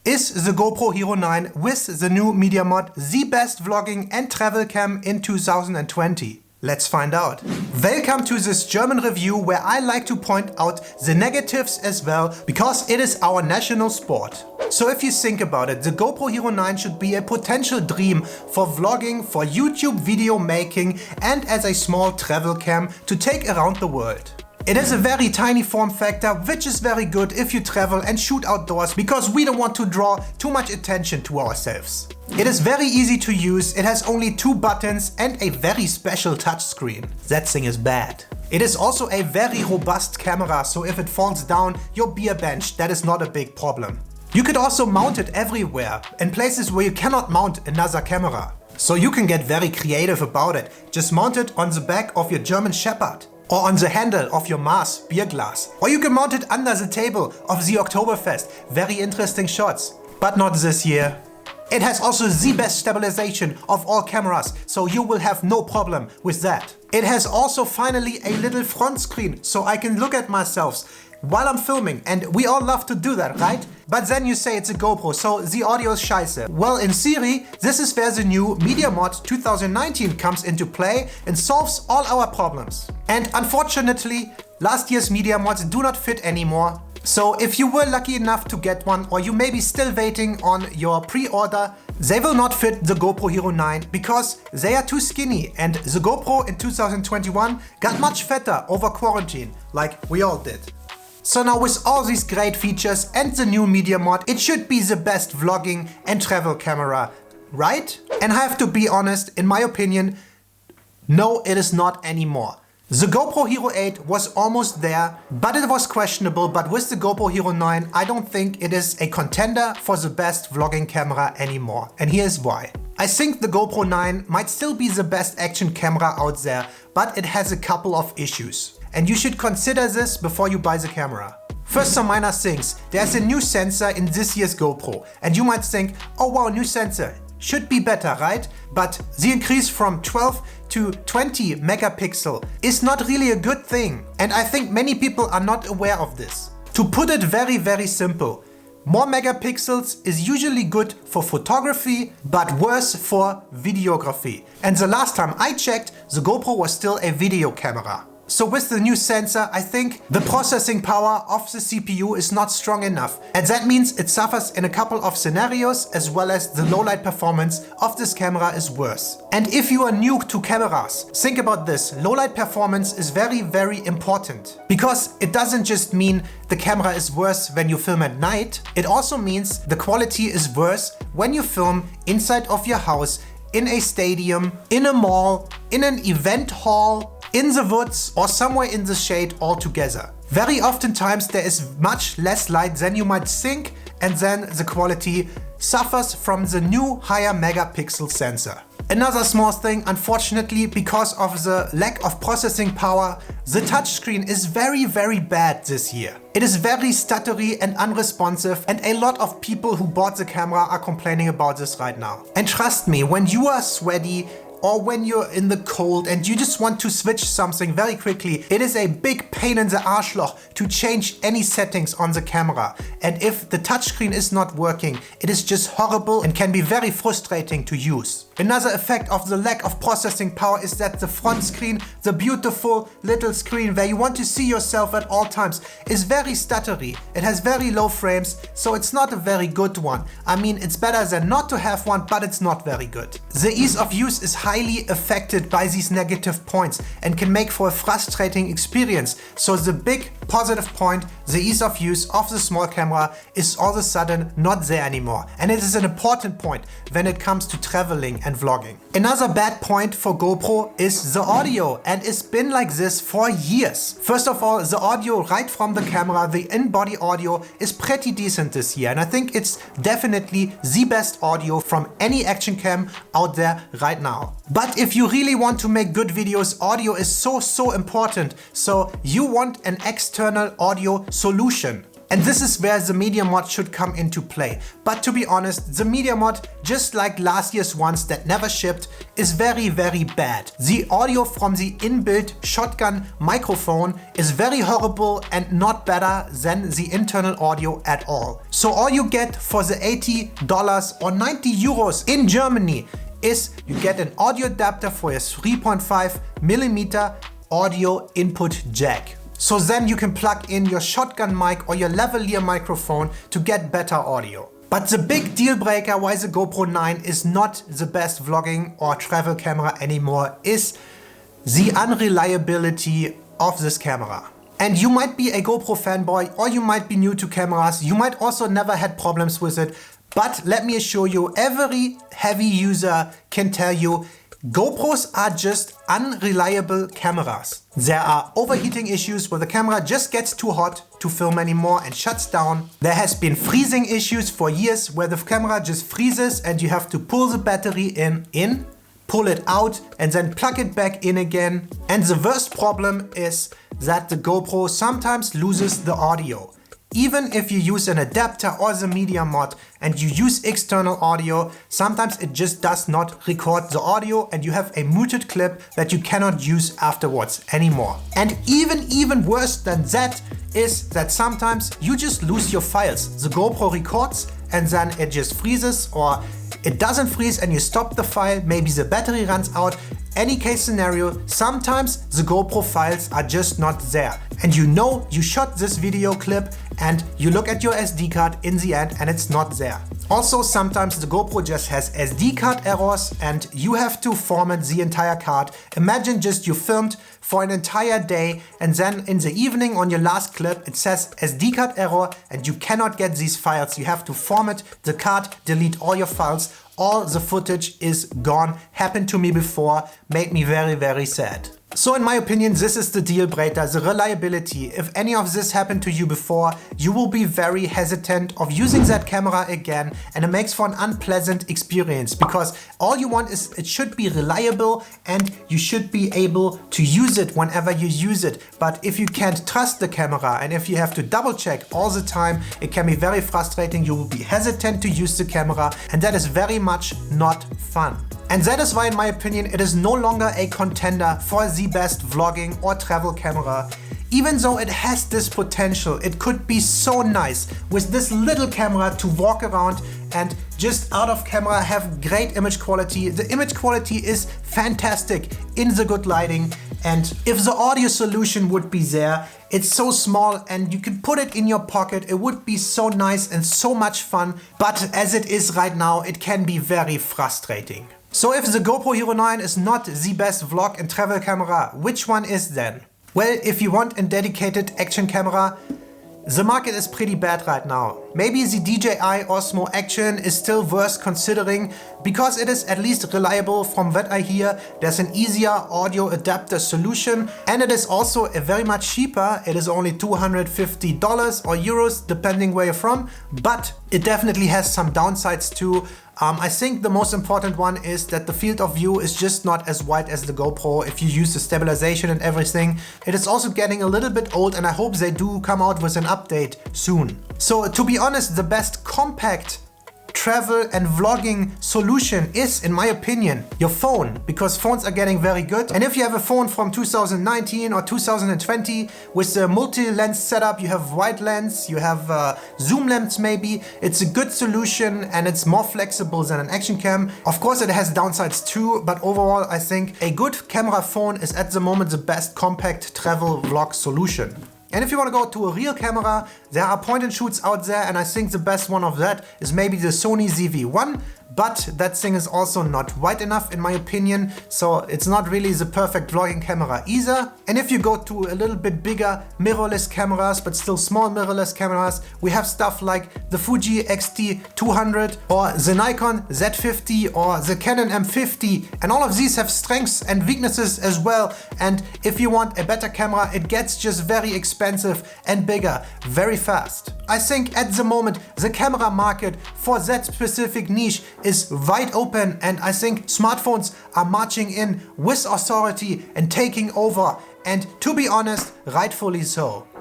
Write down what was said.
Is the GoPro Hero 9 with the new media mod the best vlogging and travel cam in 2020? Let's find out. Welcome to this German review where I like to point out the negatives as well, because it is our national sport. So if you think about it, the GoPro Hero 9 should be a potential dream for vlogging, for YouTube video making, and as a small travel cam to take around the world. It has a very tiny form factor, which is very good if you travel and shoot outdoors, because we don't want to draw too much attention to ourselves. It is very easy to use, it has only 2 buttons and a very special touchscreen. That thing is bad. It is also a very robust camera, so if it falls down, your beer bench, that is not a big problem. You could also mount it everywhere, in places where you cannot mount another camera. So you can get very creative about it. Just mount it on the back of your German Shepherd, or on the handle of your Mars beer glass. Or you can mount it under the table of the Oktoberfest. Very interesting shots. But not this year. It has also the best stabilization of all cameras, so you will have no problem with that. It has also finally a little front screen, so I can look at myself while I'm filming, and we all love to do that, right? But then you say it's a GoPro, so the audio is scheiße. Well, in theory, this is where the new Media Mod 2019 comes into play and solves all our problems. And unfortunately, last year's Media Mods do not fit anymore. So if you were lucky enough to get one, or you may be still waiting on your pre-order, they will not fit the GoPro Hero 9 because they are too skinny, and the GoPro in 2021 got much fatter over quarantine, like we all did. So now with all these great features and the new media mod, it should be the best vlogging and travel camera, right? And I have to be honest, in my opinion, no, it is not anymore. The GoPro Hero 8 was almost there, but it was questionable. But with the GoPro Hero 9, I don't think it is a contender for the best vlogging camera anymore. And here's why. I think the GoPro 9 might still be the best action camera out there, but it has a couple of issues. And you should consider this before you buy the camera. First, some minor things. There's a new sensor in this year's GoPro, and you might think, oh wow, new sensor. Should be better, right? But the increase from 12 to 20 megapixel is not really a good thing. And I think many people are not aware of this. To put it very, very simple, more megapixels is usually good for photography, but worse for videography. And the last time I checked, the GoPro was still a video camera. So with the new sensor, I think the processing power of the CPU is not strong enough. And that means it suffers in a couple of scenarios, as well as the low light performance of this camera is worse. And if you are new to cameras, think about this. Low light performance is very, very important. Because it doesn't just mean the camera is worse when you film at night. It also means the quality is worse when you film inside of your house, in a stadium, in a mall, in an event hall, in the woods, or somewhere in the shade altogether. Very oftentimes there is much less light than you might think, and then the quality suffers from the new higher megapixel sensor. Another small thing, unfortunately, because of the lack of processing power, the touchscreen is very, very bad this year. It is very stuttery and unresponsive, and a lot of people who bought the camera are complaining about this right now. And trust me, when you are sweaty, or when you're in the cold and you just want to switch something very quickly, it is a big pain in the arschloch to change any settings on the camera. And if the touchscreen is not working, it is just horrible and can be very frustrating to use. Another effect of the lack of processing power is that the front screen, the beautiful little screen where you want to see yourself at all times, is very stuttery. It has very low frames, so it's not a very good one. I mean, it's better than not to have one, but it's not very good. The ease of use is highly affected by these negative points and can make for a frustrating experience. So the big positive point, the ease of use of the small camera, is all of a sudden not there anymore. And it is an important point when it comes to traveling and vlogging. Another bad point for GoPro is the audio, and it's been like this for years. First of all, the audio right from the camera, the in-body audio, is pretty decent this year, and I think it's definitely the best audio from any action cam out there right now. But if you really want to make good videos, audio is so important. So you want an external audio solution. And this is where the media mod should come into play. But to be honest, the media mod, just like last year's ones that never shipped, is very, very bad. The audio from the inbuilt shotgun microphone is very horrible and not better than the internal audio at all. So all you get for the $80 or 90 euros in Germany is you get an audio adapter for your 3.5mm audio input jack. So then you can plug in your shotgun mic or your lavalier microphone to get better audio. But the big deal breaker why the GoPro 9 is not the best vlogging or travel camera anymore is the unreliability of this camera. And you might be a GoPro fanboy or you might be new to cameras, you might also never had problems with it, but let me assure you, every heavy user can tell you GoPros are just unreliable cameras. There are overheating issues where the camera just gets too hot to film anymore and shuts down. There has been freezing issues for years where the camera just freezes and you have to pull the battery in, pull it out and then plug it back in again. And the worst problem is that the GoPro sometimes loses the audio. Even if you use an adapter or the media mod and you use external audio, sometimes it just does not record the audio and you have a muted clip that you cannot use afterwards anymore. And even worse than that is that sometimes you just lose your files. The GoPro records and then it just freezes, or it doesn't freeze and you stop the file, maybe the battery runs out. Any case scenario, sometimes the GoPro files are just not there. And you know you shot this video clip and you look at your SD card in the end and it's not there. Also, sometimes the GoPro just has SD card errors and you have to format the entire card. Imagine just you filmed for an entire day and then in the evening on your last clip it says SD card error and you cannot get these files. You have to format the card, delete all your files. All the footage is gone. Happened to me before, made me very, very sad. So in my opinion, this is the deal breaker, the reliability. If any of this happened to you before, you will be very hesitant of using that camera again, and it makes for an unpleasant experience because all you want is it should be reliable and you should be able to use it whenever you use it. But if you can't trust the camera and if you have to double check all the time, it can be very frustrating. You will be hesitant to use the camera and that is very much not fun. And that is why, in my opinion, it is no longer a contender for the best vlogging or travel camera. Even though it has this potential, it could be so nice with this little camera to walk around and just out of camera have great image quality. The image quality is fantastic in the good lighting. And if the audio solution would be there, it's so small and you could put it in your pocket. It would be so nice and so much fun. But as it is right now, it can be very frustrating. So if the GoPro Hero 9 is not the best vlog and travel camera, which one is then? Well, if you want a dedicated action camera, the market is pretty bad right now. Maybe the DJI Osmo Action is still worth considering because it is at least reliable from what I hear. There's an easier audio adapter solution and it is also very much cheaper. It is only $250 or euros depending where you're from, but it definitely has some downsides too. I think the most important one is that the field of view is just not as wide as the GoPro if you use the stabilization and everything. It is also getting a little bit old and I hope they do come out with an update soon. So to be honest, the best compact travel and vlogging solution is, in my opinion, your phone, because phones are getting very good. And if you have a phone from 2019 or 2020 with a multi-lens setup, you have wide lens, you have zoom lens maybe, it's a good solution and it's more flexible than an action cam. Of course it has downsides too, but overall I think a good camera phone is at the moment the best compact travel vlog solution. And if you want to go to a real camera, there are point and shoots out there, and I think the best one of that is maybe the Sony ZV-1, but that thing is also not wide enough in my opinion, so it's not really the perfect vlogging camera either. And if you go to a little bit bigger mirrorless cameras, but still small mirrorless cameras, we have stuff like the Fuji X-T200 or the Nikon Z50 or the Canon M50, and all of these have strengths and weaknesses as well. And if you want a better camera, it gets just very expensive and bigger very fast. I think at the moment the camera market for that specific niche is wide open, and I think smartphones are marching in with authority and taking over, and to be honest, rightfully so.